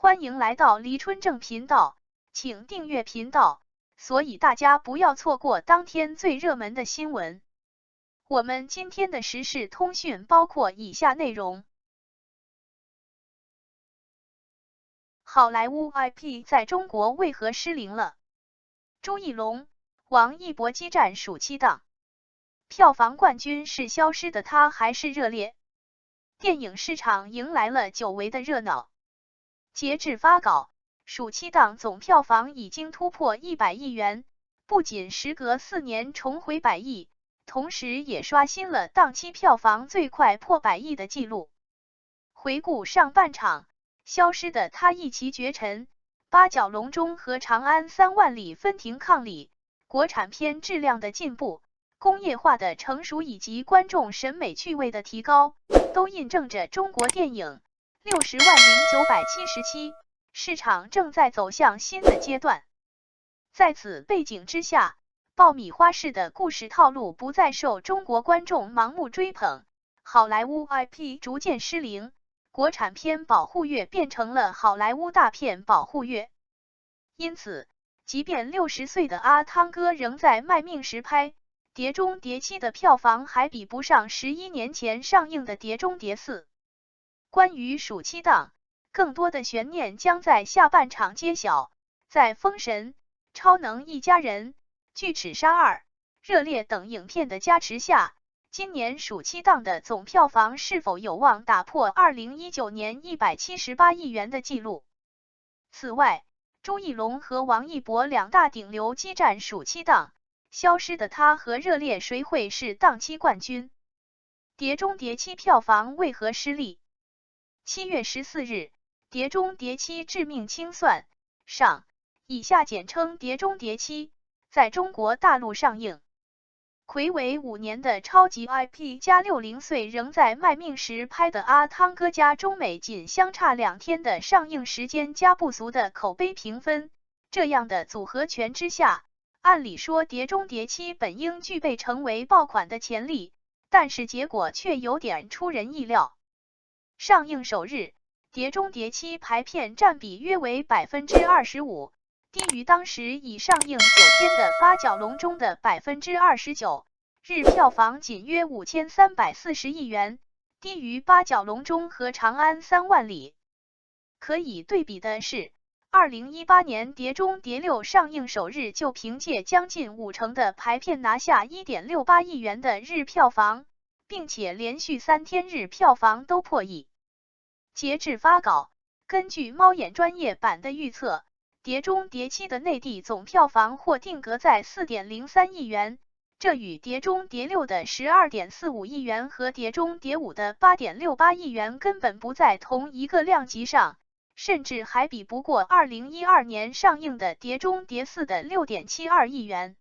欢迎来到黎春正频道，请订阅频道，所以大家不要错过当天最热门的新闻。我们今天的时事通讯包括以下内容：好莱坞 IP 在中国为何失灵了？朱一龙、王一博激战暑期档，票房冠军是《消失的她》还是《热烈》？电影市场迎来了久违的热闹。截至发稿，暑期档总票房已经突破100亿元，不仅时隔4年重回100亿，同时也刷新了档期票房最快破100亿的纪录。回顾上半场，《消失的她》一骑绝尘，八角笼中和长安3万里分庭抗礼，国产片质量的进步，工业化的成熟以及观众审美趣味的提高，都印证着中国电影60万0977市场正在走向新的阶段。在此背景之下，爆米花式的故事套路不再受中国观众盲目追捧，好莱坞 IP 逐渐失灵，国产片保护月变成了好莱坞大片保护月。因此，即便60岁的阿汤哥仍在卖命实拍，《碟中谍7》的票房还比不上11年前上映的《碟中谍4》。关于暑期档，更多的悬念将在下半场揭晓。在《封神》、《超能一家人》、《巨齿鲨2》、《热烈》等影片的加持下，今年暑期档的总票房是否有望打破2019年178亿元的纪录？此外，朱一龙和王一博两大顶流激战暑期档，《消失的她》和《热烈》谁会是档期冠军？《碟中谍7》票房为何失利？7月14日，《碟中谍7：致命清算》上，以下简称《碟中谍7》，在中国大陆上映。睽违5年的超级 IP 加60岁仍在卖命时拍的阿汤哥加中美仅相差2天的上映时间加不俗的口碑评分，这样的组合拳之下，按理说《碟中谍7》本应具备成为爆款的潜力，但是结果却有点出人意料。上映首日，《碟中谍7》排片占比约为 25%， 低于当时已上映9天的八角笼中的 29%， 日票房仅约5340亿元，低于八角笼中和长安3万里。可以对比的是，2018年《碟中谍6》上映首日就凭借将近50%的排片拿下 1.68 亿元的日票房，并且连续3天日票房都破亿。截至发稿，根据猫眼专业版的预测，《碟中谍7》的内地总票房或定格在 4.03 亿元，这与《碟中谍6》的 12.45 亿元和《碟中谍5》的 8.68 亿元根本不在同一个量级上，甚至还比不过2012年上映的《碟中谍4》的 6.72 亿元。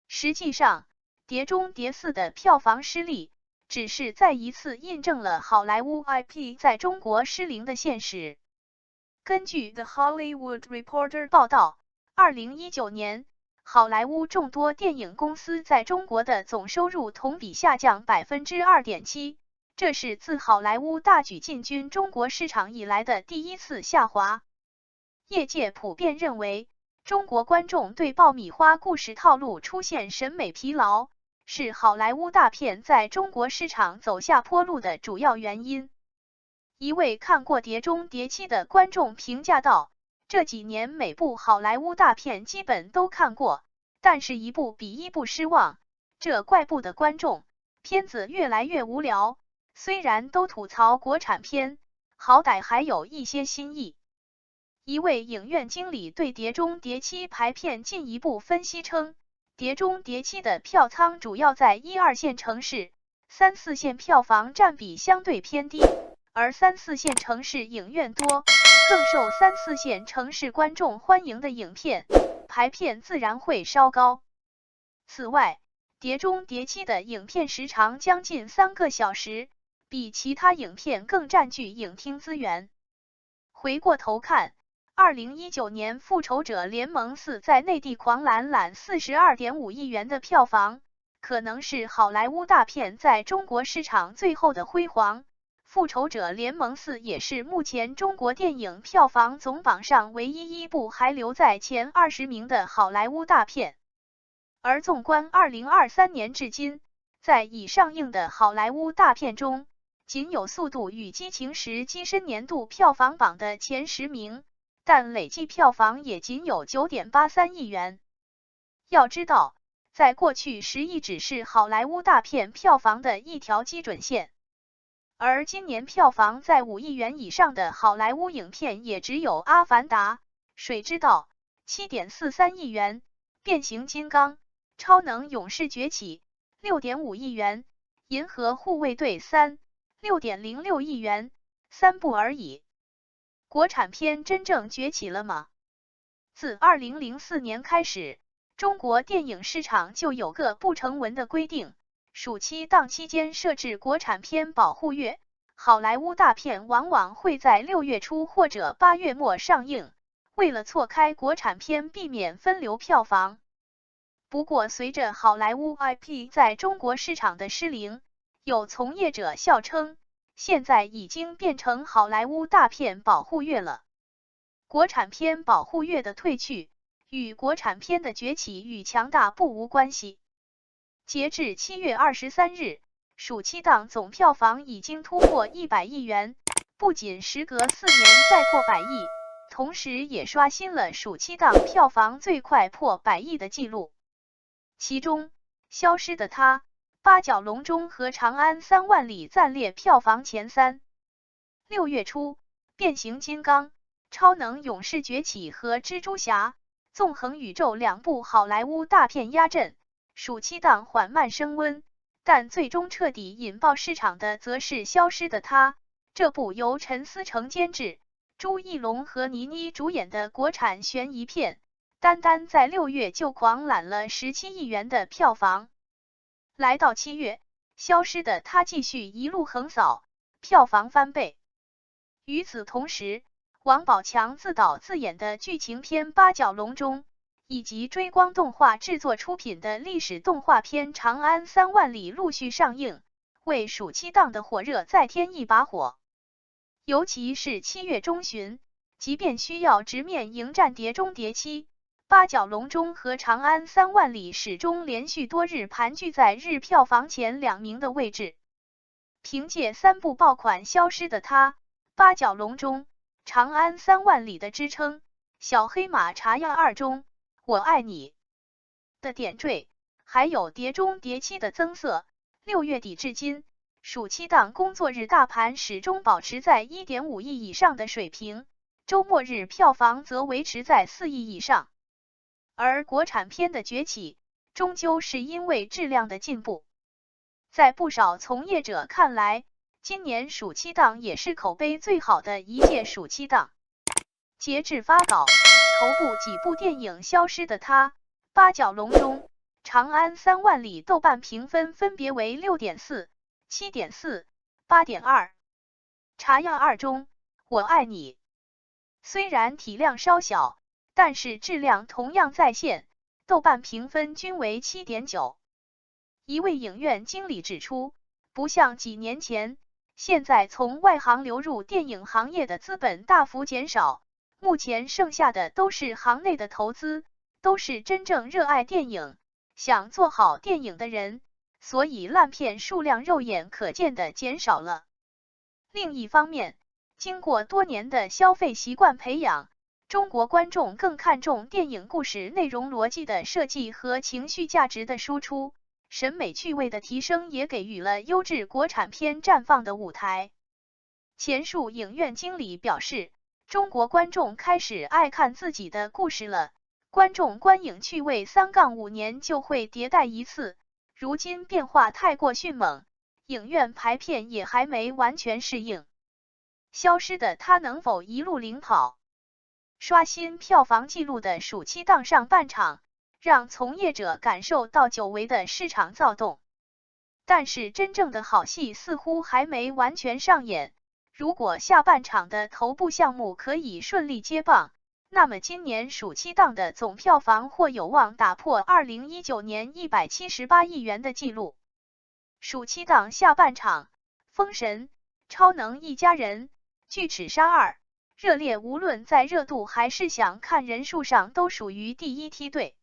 实际上，《碟中谍4》的票房失利，只是再一次印证了好莱坞 IP 在中国失灵的现实。根据 The Hollywood Reporter 报道，2019年，好莱坞众多电影公司在中国的总收入同比下降 2.7%， 这是自好莱坞大举进军中国市场以来的第一次下滑。业界普遍认为，中国观众对爆米花故事套路出现审美疲劳，是好莱坞大片在中国市场走下坡路的主要原因。一位看过《碟中谍7》的观众评价道，这几年每部好莱坞大片基本都看过，但是一部比一部失望，这怪不得观众，片子越来越无聊，虽然都吐槽国产片，好歹还有一些新意。一位影院经理对《碟中谍7》排片进一步分析称，《碟中谍7》的票仓主要在1、2线城市，3、4线票房占比相对偏低，而3、4线城市影院多，更受3、4线城市观众欢迎的影片，排片自然会稍高。此外，《碟中谍7》的影片时长将近3个小时，比其他影片更占据影厅资源。回过头看，2019年《复仇者联盟4》在内地狂揽 42.5 亿元的票房，可能是好莱坞大片在中国市场最后的辉煌。复仇者联盟4》也是目前中国电影票房总榜上唯一一部还留在前20名的好莱坞大片。而纵观2023年至今，在已上映的好莱坞大片中，仅有《速度与激情10》跻身年度票房榜的前10名，但累计票房也仅有 9.83 亿元。要知道，在过去10亿只是好莱坞大片票房的一条基准线，而今年票房在5亿元以上的好莱坞影片也只有《阿凡达》、《水之道》7.43亿元，《变形金刚：超能勇士崛起》6.5亿元，《银河护卫队3》6.06亿元，3部而已。国产片真正崛起了吗？自2004年开始，中国电影市场就有个不成文的规定，暑期档期间设置国产片保护月，好莱坞大片往往会在6月初或者8月末上映，为了错开国产片避免分流票房。不过随着好莱坞 IP 在中国市场的失灵，有从业者笑称，现在已经变成好莱坞大片保护月了。国产片保护月的退去，与国产片的崛起与强大不无关系。截至7月23日，暑期档总票房已经突破100亿元，不仅时隔4年再破100亿，同时也刷新了暑期档票房最快破100亿的纪录。其中，《消失的她》、《八角笼中》和《长安3万里》暂列票房前3。6月初，《变形金刚：超能勇士崛起》和《蜘蛛侠：纵横宇宙》2部好莱坞大片压阵，暑期档缓慢升温，但最终彻底引爆市场的则是《消失的她》，这部由陈思诚监制、朱一龙和倪妮主演的国产悬疑片，单单在6月就狂揽了17亿元的票房。来到7月，《消失的她》继续一路横扫，票房翻倍。与此同时，王宝强自导自演的剧情片《八角笼中》，以及追光动画制作出品的历史动画片《长安3万里》陆续上映，为暑期档的火热再添一把火。尤其是7月中旬，即便需要直面迎战碟中谍7，八角笼中和长安3万里始终连续多日盘踞在日票房前2名的位置。凭借3部爆款《消失的她》、八角笼中、长安3万里的支撑，小黑马茶样2中我爱你的点缀，还有碟中谍7的增色，6月底至今，暑期档工作日大盘始终保持在 1.5 亿以上的水平，周末日票房则维持在4亿以上。而国产片的崛起，终究是因为质量的进步。在不少从业者看来，今年暑期档也是口碑最好的一届暑期档。截至发稿，头部几部电影《消失的她》、《八角笼中》、《长安3万里》豆瓣评分分别为 6.4、7.4、8.2。茶样2中我爱你虽然体量稍小，但是质量同样在线，豆瓣评分均为 7.9。一位影院经理指出，不像几年前，现在从外行流入电影行业的资本大幅减少，目前剩下的都是行内的投资，都是真正热爱电影、想做好电影的人，所以烂片数量肉眼可见的减少了。另一方面，经过多年的消费习惯培养，中国观众更看重电影故事内容逻辑的设计和情绪价值的输出，审美趣味的提升也给予了优质国产片绽放的舞台。前述影院经理表示，中国观众开始爱看自己的故事了，观众观影趣味3-5年就会迭代一次，如今变化太过迅猛，影院排片也还没完全适应。消失的她能否一路领跑？刷新票房纪录的暑期档上半场，让从业者感受到久违的市场躁动。但是真正的好戏似乎还没完全上演，如果下半场的头部项目可以顺利接棒，那么今年暑期档的总票房或有望打破2019年178亿元的纪录。暑期档下半场，封神、超能一家人、巨齿鲨2、热烈无论在热度还是想看人数上都属于第一梯队。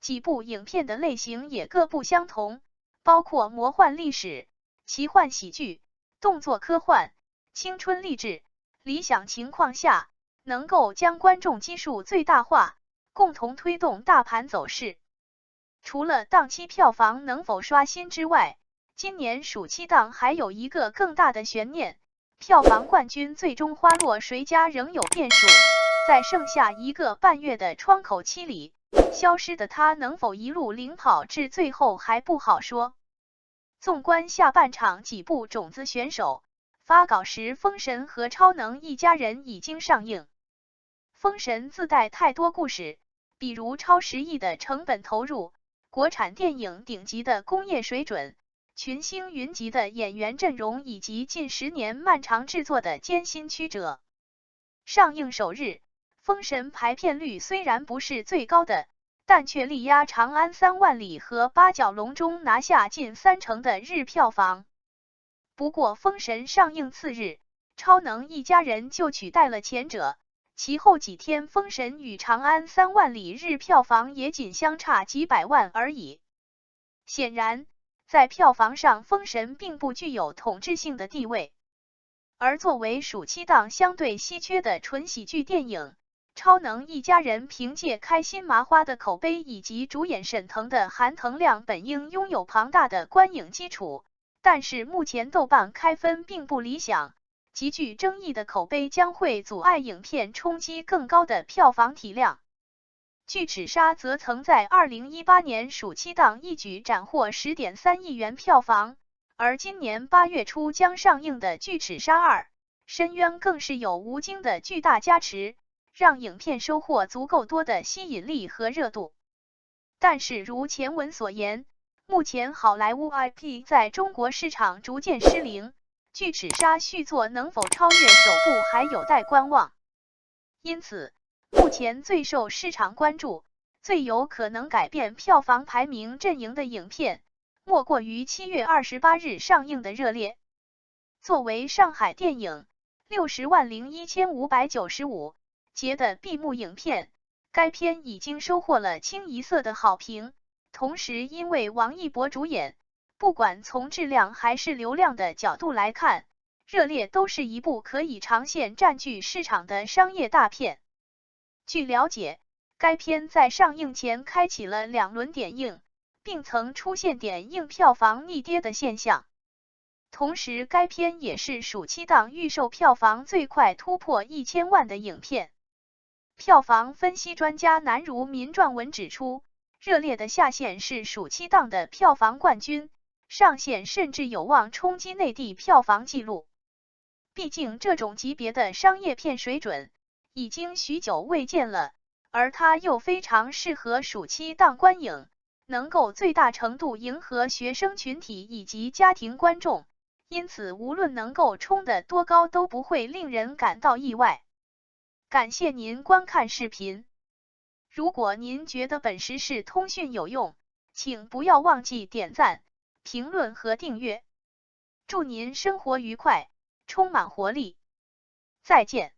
几部影片的类型也各不相同，包括魔幻历史、奇幻喜剧、动作科幻、青春励志，理想情况下能够将观众基数最大化，共同推动大盘走势。除了档期票房能否刷新之外，今年暑期档还有一个更大的悬念，票房冠军最终花落谁家仍有变数。在剩下1个半月的窗口期里，消失的他能否一路领跑至最后还不好说。纵观下半场几部种子选手，发稿时封神和超能一家人已经上映。封神自带太多故事，比如超10亿的成本投入，国产电影顶级的工业水准，群星云集的演员阵容，以及近10年漫长制作的艰辛曲折。上映首日，封神排片率虽然不是最高的，但却力压长安3万里和八角笼中拿下近30%的日票房。不过封神上映次日，超能一家人就取代了前者，其后几天封神与长安3万里日票房也仅相差几百万而已。显然，在票房上封神并不具有统治性的地位。而作为暑期档相对稀缺的纯喜剧电影，超能一家人凭借开心麻花的口碑以及主演沈腾的含腾量本应拥有庞大的观影基础，但是目前豆瓣开分并不理想，极具争议的口碑将会阻碍影片冲击更高的票房体量。巨齿鲨则曾在2018年暑期档一举斩获 10.3 亿元票房，而今年8月初将上映的巨齿鲨2，深渊更是有吴京的巨大加持，让影片收获足够多的吸引力和热度。但是如前文所言，目前好莱坞 IP 在中国市场逐渐失灵，巨齿鲨续作能否超越首部还有待观望。因此，目前最受市场关注、最有可能改变票房排名阵营的影片，莫过于7月28日上映的《热烈》。作为上海电影601595节的闭幕影片，该片已经收获了清一色的好评。同时，因为王一博主演，不管从质量还是流量的角度来看，《热烈》都是一部可以长线占据市场的商业大片。据了解，该片在上映前开启了2轮点映，并曾出现点映票房逆跌的现象。同时，该片也是暑期档预售票房最快突破1000万的影片。票房分析专家南如民撰文指出，热烈的下限是暑期档的票房冠军，上限甚至有望冲击内地票房纪录。毕竟这种级别的商业片水准已经许久未见了，而它又非常适合暑期档观影，能够最大程度迎合学生群体以及家庭观众，因此无论能够冲得多高都不会令人感到意外。感谢您观看视频。如果您觉得本时事通讯有用，请不要忘记点赞、评论和订阅。祝您生活愉快，充满活力。再见。